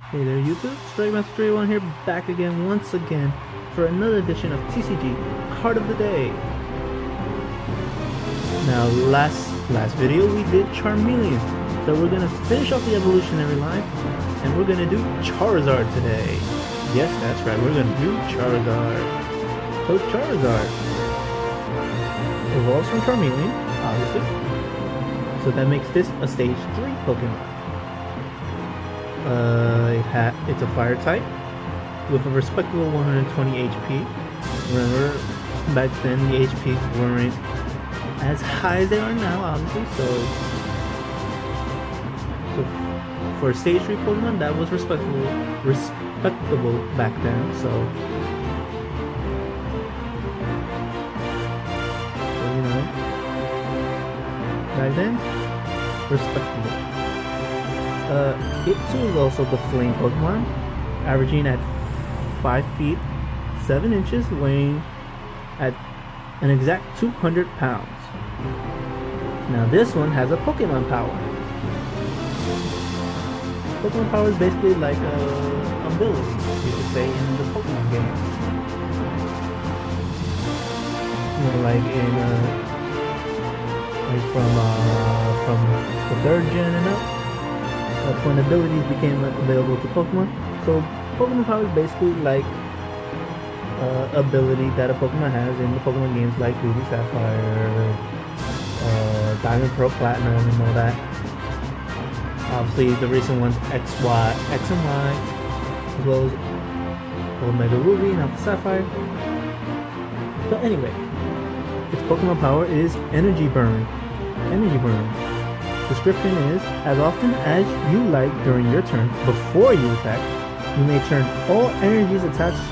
Hey there YouTube, StrikeMaster31 here, back again once again for another edition of TCG Card of the Day. Now last video we did Charmeleon, so we're gonna finish off the evolutionary line and we're gonna do Charizard today. Yes, that's right, we're gonna do Charizard. So Charizard evolves from Charmeleon, obviously. So that makes this a stage 3 Pokemon. It's a fire type with a respectable 120 HP. Remember, back then the HPs weren't as high as they are now, obviously. So for a stage 3 Pokemon, that was respectable back then. So you know, back then, respectable. It too is also the flame Pokemon, averaging at 5 feet 7 inches, weighing at an exact 200 pounds. Now this one has a Pokemon power. Pokemon power is basically like a ability, you could say, in the Pokemon game. You know, like from the 3rd gen and up. That's when abilities became available to Pokemon. So Pokemon power is basically like ability that a Pokemon has in the Pokemon games like Ruby, Sapphire, Diamond, Pearl, Platinum, and all that. Obviously the recent ones X and Y, as well as Omega Ruby and Alpha Sapphire. But anyway, its Pokemon power is Energy Burn. Energy Burn. Description is, as often as you like during your turn, before you attack, you may turn all energies attached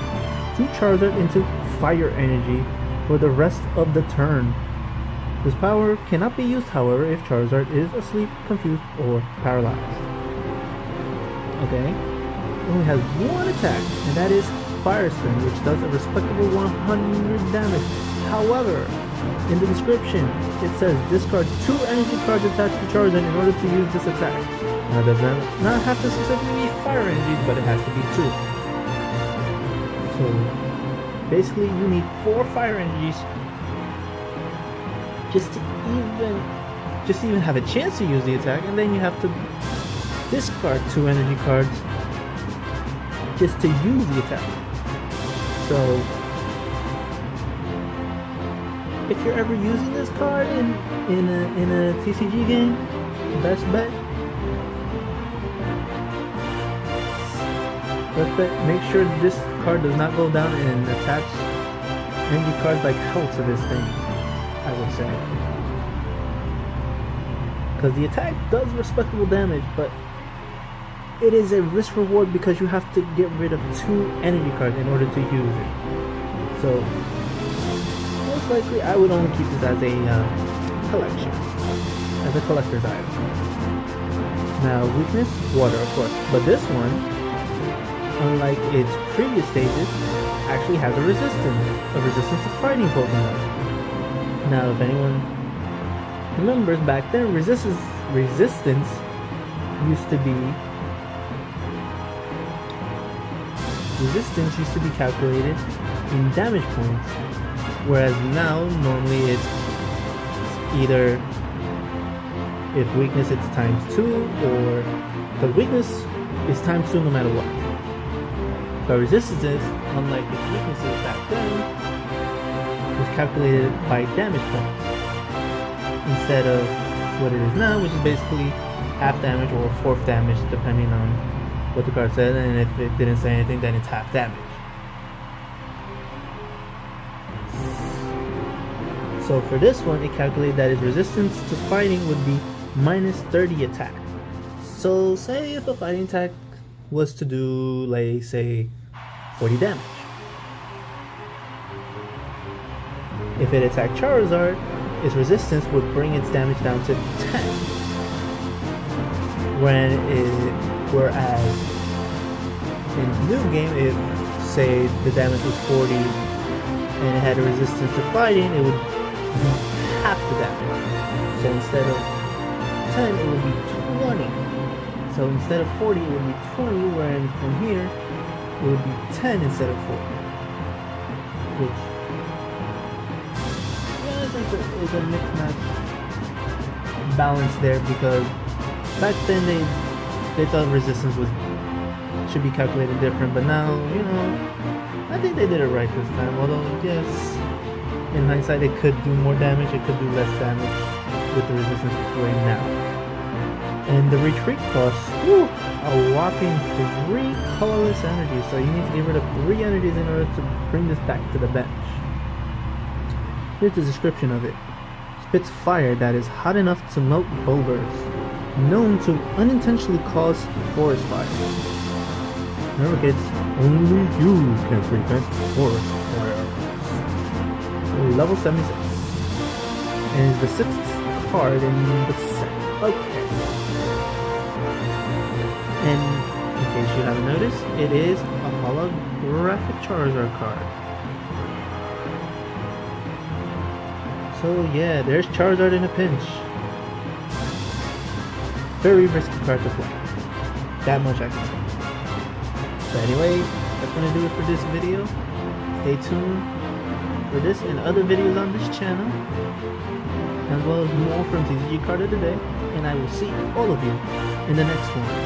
to Charizard into fire energy for the rest of the turn. This power cannot be used, however, if Charizard is asleep, confused, or paralyzed. Okay, it only has one attack, and that is Fire Spin, which does a respectable 100 damage. However, in the description, it says discard 2 energy cards attached to Charizard in order to use this attack. Now, it does not have to specifically be fire energies, but it has to be 2. So, basically, you need 4 fire energies just to even have a chance to use the attack, and then you have to discard 2 energy cards just to use the attack. So, if you're ever using this card in a TCG game, best bet, make sure this card does not go down and attach energy cards like hell to this thing, I would say. Because the attack does respectable damage, but it is a risk reward because you have to get rid of 2 energy cards in order to use it. So most likely I would only keep this as a collection, as a collector's item. Now weakness, water of course, but this one, unlike its previous stages, actually has a resistance to fighting Pokemon. Now if anyone remembers, back then resistance used to be calculated in damage points, whereas now normally it's either, if weakness it's times 2, or the weakness is times 2 no matter what. But resistance, unlike its weaknesses back then, was calculated by damage points instead of what it is now, which is basically half damage or 4th damage depending on what the card said, and if it didn't say anything, then it's half damage. So for this one, it calculated that its resistance to fighting would be minus 30 attack. So say if a fighting attack was to do, like, say 40 damage. If it attacked Charizard, its resistance would bring its damage down to 10. Whereas in the new game, if say the damage was 40 and it had a resistance to fighting, it would be half the damage. So instead of 10, it would be 20. So So instead of 40, it would be 20, whereas from here, it would be 10 instead of 40. Which, yeah, is a mixed match balance there, because back then they thought resistance should be calculated different, but now, you know, I think they did it right this time. Although, yes, in hindsight, it could do more damage, it could do less damage with the resistance right now. And the retreat costs, a whopping 3 colorless energies, so you need to get rid of 3 energies in order to bring this back to the bench. Here's the description of it. Spits fire that is hot enough to melt boulders, known to unintentionally cause forest fires. Remember kids, only you can prevent forest fires. Level 76. And is the 6th card in the set. Okay. And in case you haven't noticed, it is a holographic Charizard card. So yeah, there's Charizard in a pinch. Very risky card to play. That much I can say. So anyway, that's gonna do it for this video. Stay tuned for this and other videos on this channel, as well as more from TCG Card of the Day, and I will see all of you in the next one.